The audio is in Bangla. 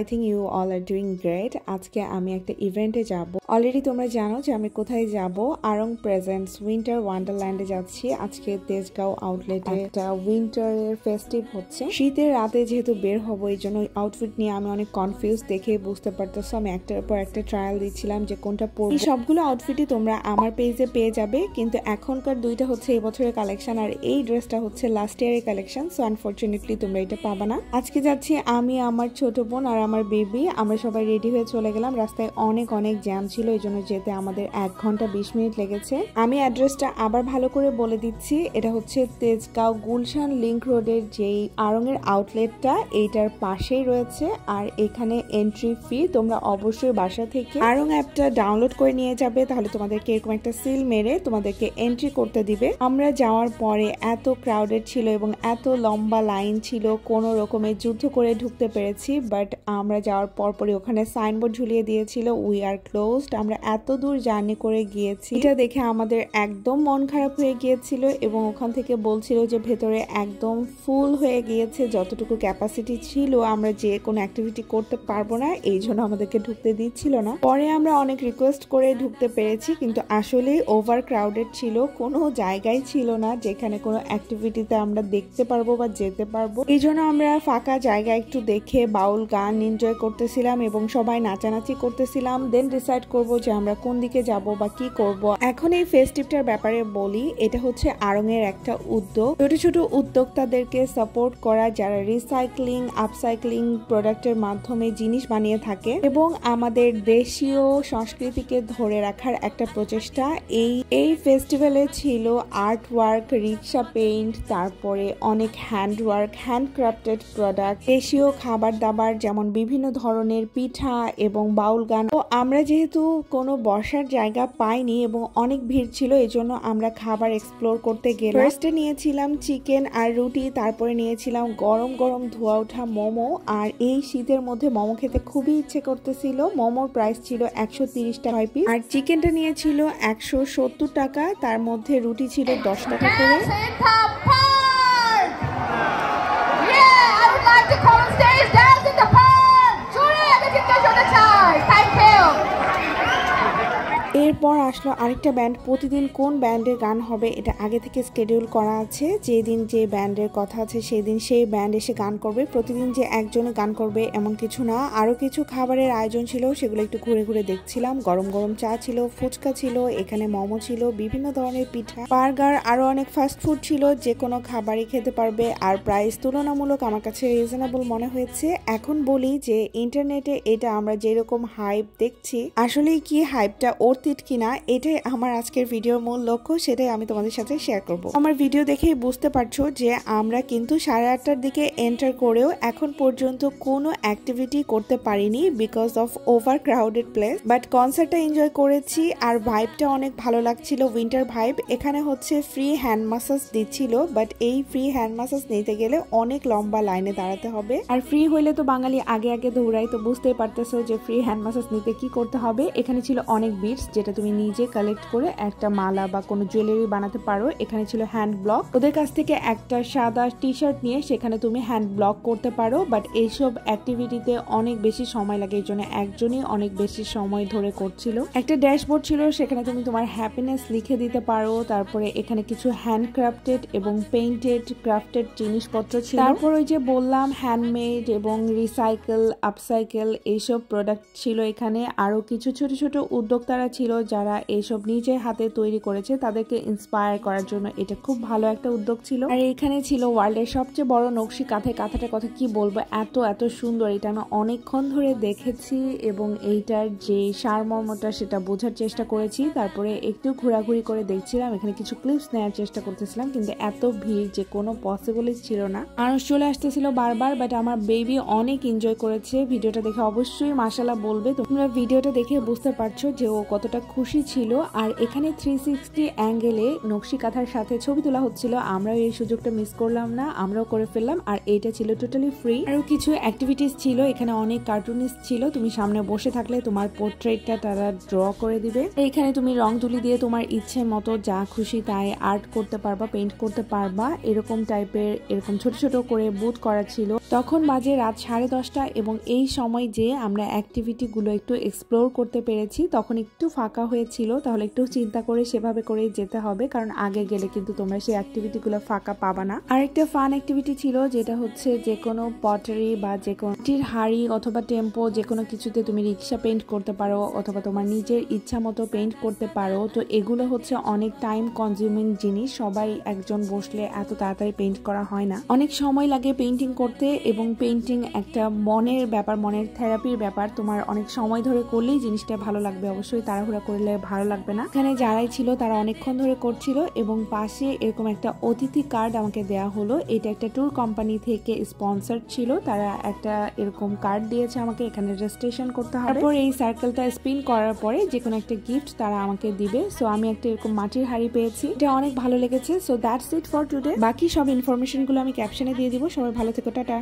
I think you all are doing great. আজকে আমি একটা ইভেন্টে যাব। অলরেডি তোমরা জানো যে আমি কোথায় যাব। আরং প্রেজেন্টস উইন্টার ওয়ান্ডারল্যান্ডে যাচ্ছি। আজকে তেজগাঁও আউটলেটে একটা উইন্টারের ফেস্টিভ হচ্ছে। শীতের রাতে যেহেতু বের হব, এই জন্য আউটফিট নিয়ে আমি অনেক কনফিউজ, দেখে বুঝতে পারতেছো। আমি একটার পর একটা ট্রায়াল দিচ্ছিলাম যে কোনটা পরবো। এই সবগুলো আউটফিটই তোমরা আমার পেজে পেয়ে যাবে, কিন্তু এখনকার দুইটা হচ্ছে এই বছরের কালেকশন আর এই ড্রেসটা হচ্ছে লাস্ট ইয়ারের কালেকশন। সো আনফরচুনেটলি তোমরা এটা পাবা না। আজকে যাচ্ছি আমি, আমার ছোট বোন আর আমার বেবি। আমরা সবাই রেডি হয়ে চলে গেলাম। রাস্তায় অনেক জ্যাম ছিল, এই জন্য যেতে আমাদের 1 ঘন্টা 20 মিনিট লেগেছে। আমি অ্যাড্রেসটা আবার ভালো করে বলে দিচ্ছি। এটা হচ্ছে তেজগাঁও গুলশান লিংক রোডের যেই আরং এর আউটলেটটা, এইটার পাশেই রয়েছে। আর এখানে এন্ট্রি ফি তোমরা অবশ্যই বাসা থেকে আরং অ্যাপটা ডাউনলোড করে নিয়ে যাবে, তাহলে তোমাদেরকে এরকম একটা সিল মেরে তোমাদেরকে এন্ট্রি করতে দিবে। আমরা যাওয়ার পরে এত ক্রাউডেড ছিল এবং এত লম্বা লাইন ছিল, কোনো রকমে যুদ্ধ করে ঢুকতে পেরেছি। বাট আমরা যাওয়ার পরপরই ওখানে সাইনবোর্ড ঝুলিয়ে দিয়েছিল, উই আর ক্লোজড। আমরা এত দূর জার্নি করে গিয়েছি, এটা দেখে আমাদের একদম মন খারাপ হয়ে গিয়েছিল এবং ওখান থেকে বলছিল যে ভেতরে একদম ফুল হয়ে গিয়েছে, যতটুকু ক্যাপাসিটি ছিল আমরা যে কোনো অ্যাক্টিভিটি করতে পারবো না, এই জন্য আমাদেরকে ঢুকতে দিচ্ছিল না। পরে আমরা অনেক রিকোয়েস্ট করে ঢুকতে পেরেছি, কিন্তু আসলেই ওভার ক্রাউডেড ছিল। কোনো জায়গায় ছিল না যেখানে কোনো অ্যাক্টিভিটিতে আমরা দেখতে পারবো বা যেতে পারবো। এই জন্য আমরা ফাঁকা জায়গা একটু দেখে বাউল গান এনজয় করতেছিলাম এবং সবাই নাচানাচি করতেছিলাম। দেন ডিসাইড করবো যে আমরা কোন দিকে যাব বা কি করব। এখন এই ফেস্টিভটার ব্যাপারে বলি, এটা হচ্ছে আরং এর একটা উদ্যোগ, ছোট ছোট উদ্যোক্তাদেরকে সাপোর্ট করা, যারা রিসাইক্লিং আপসাইক্লিং প্রোডাক্টের মাধ্যমে জিনিস বানিয়ে থাকে এবং আমাদের দেশীয় সংস্কৃতিকে ধরে রাখার একটা প্রচেষ্টা। এই ফেস্টিভ্যালে ছিল আর্ট ওয়ার্ক, রিক্সা পেইন্ট, তারপরে অনেক হ্যান্ডওয়ার্ক, হ্যান্ডক্রাফটেড প্রোডাক্ট, দেশীয় খাবার দাবার যেমন বিভিন্ন ধরনের পিঠা এবং বাউল গান। তো আমরা যেহেতু কোনো বসার জায়গা পাইনি এবং অনেক ভিড় ছিল, এই জন্য আমরা খাবার এক্সপ্লোর করতে গেলাম। ফার্স্টে নিয়েছিলাম চিকেন আর রুটি, তারপরে নিয়েছিলাম গরম গরম ধোয়া ওঠা মোমো। আর এই শীতের মধ্যে মোমো খেতে খুবই ইচ্ছে করতেছিল। মোমোর প্রাইস ছিল 130 টাকা পিস, আর চিকেনটা নিয়েছিল 170 টাকা। তার মধ্যে রুটি ছিল 10 টাকা করে। এরপর আসলো আরেকটা ব্যান্ড। প্রতিদিন কোন ব্যান্ডের গান হবে এটা আগে থেকে স্কেডিউল করা আছে। যেদিন যে ব্যান্ডের কথা আছে সেদিন সেই ব্যান্ড এসে গান করবে। প্রতিদিন যে একজনে গান করবে এমন কিছু না। আরো কিছু খাবারের আয়োজন ছিল, সেগুলো একটু ঘুরে ঘুরে দেখছিলাম। গরম গরম চা ছিল, ফুচকা ছিল, এখানে মোমো ছিল, বিভিন্ন ধরনের পিঠা, বার্গার, আরো অনেক ফাস্ট ফুড ছিল। যে কোনো খাবারই খেতে পারবে। আর প্রাইস তুলনামূলক আমার কাছে রিজনেবল মনে হয়েছে। এখন বলি যে ইন্টারনেটে এটা আমরা যেরকম হাইপ দেখছি, আসলেই কি হাইপটা অর্থিত কিনা, এটাই আমার আজকের ভিডিওর মূল লক্ষ্য। সেটাই আমি তোমাদের সাথে শেয়ার করব। আমার ভিডিও দেখেই বুঝতে পারছো যে আমরা কিন্তু 8:30টার দিকে এন্টার করেও এখন পর্যন্ত কোনো অ্যাক্টিভিটি করতে পারিনি because of over crowded place. But কনসার্টটা এনজয় করেছি আর ভাইবটা অনেক ভালো লাগছিল, উইন্টার ভাইব। এখানে হচ্ছে ফ্রি হ্যান্ড মাসাজ দিচ্ছিল, বাট এই ফ্রি হ্যান্ড মাসাজ নিতে গেলে অনেক লম্বা লাইনে দাঁড়াতে হবে। আর ফ্রি হইলে তো বাঙালি আগে আগে দৌড়াই, তো বুঝতেই পারতেছো যে ফ্রি হ্যান্ড মাসাজ নিতে কি করতে হবে। এখানে ছিল অনেক বিটস, যেটা তুমি নিজে কালেক্ট করে একটা মালা বা কোনো জুয়েলারি বানাতে পারো। এখানে ছিল হ্যান্ড ব্লক, ওদের কাছ থেকে একটা সাদা টি শার্ট নিয়ে সেখানে তুমি হ্যান্ড ব্লক করতে পারো। বাট এইসব অ্যাক্টিভিটিতে অনেক বেশি সময় লাগে, এই জন্য একজনই অনেক বেশি সময় ধরে করছিল। একটা ড্যাশবোর্ড ছিল, সেখানে তুমি তোমার হ্যাপিনেস লিখে দিতে পারো। তারপরে এখানে কিছু হ্যান্ড ক্রাফটেড এবং পেইন্টেড ক্রাফটেড জিনিসপত্র ছিল। তারপর ওই যে বললাম হ্যান্ডমেড এবং রিসাইকেল আপসাইকেল এইসব প্রোডাক্ট ছিল এখানে। আরো কিছু ছোট ছোট উদ্যোক্তারা ছিল যারা এইসব নিজের হাতে তৈরি করেছে, তাদেরকে ইন্সপায়ার করার জন্য এটা খুব ভালো একটা উদ্যোগ ছিল। আর এখানে ছিল ওয়ার্ল্ডের সবচেয়ে বড় নকশি কাঁথা। কাঁথাটার কথা কি বলবো, এত এত সুন্দর। এটা আমি অনেকক্ষণ ধরে দেখেছি এবং এইটার যে সারমর্মটা সেটা বোঝার চেষ্টা করেছি। তারপরে একটু ঘোরাঘুরি করে দেখছিলাম, এখানে কিছু ক্লিপস নেওয়ার চেষ্টা করতেছিলাম, কিন্তু এত ভিড় যে কোনো পসিবলই ছিল না। মানুষ চলে আসতেছিল বারবার। বাট আমার বেবি অনেক এনজয় করেছে। ভিডিওটা দেখে অবশ্যই মাশাআল্লাহ বলবে। তোমরা ভিডিওটা দেখে বুঝতে পারছো যে ও কতটা খুশি ছিল। আর এখানে 360 অ্যাঙ্গেলে নকশি কাঁথার সাথে ছবি তোলা হচ্ছিল, আমরা এই সুযোগটা মিস করলাম না, আমরাও করে ফেললাম। আর এটা ছিল টোটালি ফ্রি। আরো কিছু অ্যাক্টিভিটিস ছিল, এখানে অনেক কার্টুনিস্ট ছিল, তুমি সামনে বসে থাকলে তোমার পোর্ট্রেটটা তারা ড্র করে দিবে। এইখানে তুমি রং তুলি দিয়ে তোমার ইচ্ছে মতো যা খুশি তাই আর্ট করতে পারবা, পেইন্ট করতে পারবা। এরকম টাইপের এরকম ছোট ছোট করে বুথ করা ছিল। তখন বাজে রাত 10:30 এবং এই সময় যে আমরা অ্যাক্টিভিটি গুলো একটু এক্সপ্লোর করতে পেরেছি, তখন একটু ফাঁকা হয়েছিল। তাহলে একটু চিন্তা করে সেভাবে করে যেতে হবে, কারণ আগে গেলে কিন্তু তোমরা সেই অ্যাক্টিভিটি গুলো ফাঁকা পাবা না। আরেকটা ফান অ্যাক্টিভিটি ছিল, যেটা হচ্ছে যে কোনো পটারি বা যে কোনো হাড়ি অথবা টেম্পো যে কোনো কিছুতে তুমি রিক্সা পেইন্ট করতে পারো, অথবা তোমার নিজের ইচ্ছা মতো পেইন্ট করতে পারো। তো এগুলো হচ্ছে অনেক টাইম কনজিউমিং জিনিস, সবাই একজন বসলে এত তাড়াতাড়ি পেইন্ট করা হয় না, অনেক সময় লাগে পেইন্টিং করতে। এবং পেইন্টিং একটা মনের ব্যাপার, মনের থেরাপির ব্যাপার। তোমার অনেক সময় ধরে করলেই জিনিসটা ভালো লাগবে, অবশ্যই তাড়াহুড়া করলে ভালো লাগবে না। এখানে যারাই ছিল তারা অনেকক্ষণ ধরে করছিল। এবং পাশে এরকম একটা অতিথি কার্ড আমাকে দেয়া হলো, এটা একটা ট্যুর কোম্পানি থেকে স্পন্সর ছিল, তারা একটা এরকম কার্ড দিয়েছে আমাকে, এখানে রেজিস্ট্রেশন করতে হবে। তারপর এই সার্কেলটা স্পিন করার পরে যে কোনো একটা গিফট তারা আমাকে দিবে। সো আমি একটা এরকম মাটির হাড়ি পেয়েছি, এটা অনেক ভালো লেগেছে। So that's it for today. বাকি সব ইনফরমেশন গুলো আমি ক্যাপশনে দিয়ে দিব। সবাই ভালো থেকো, টাটা।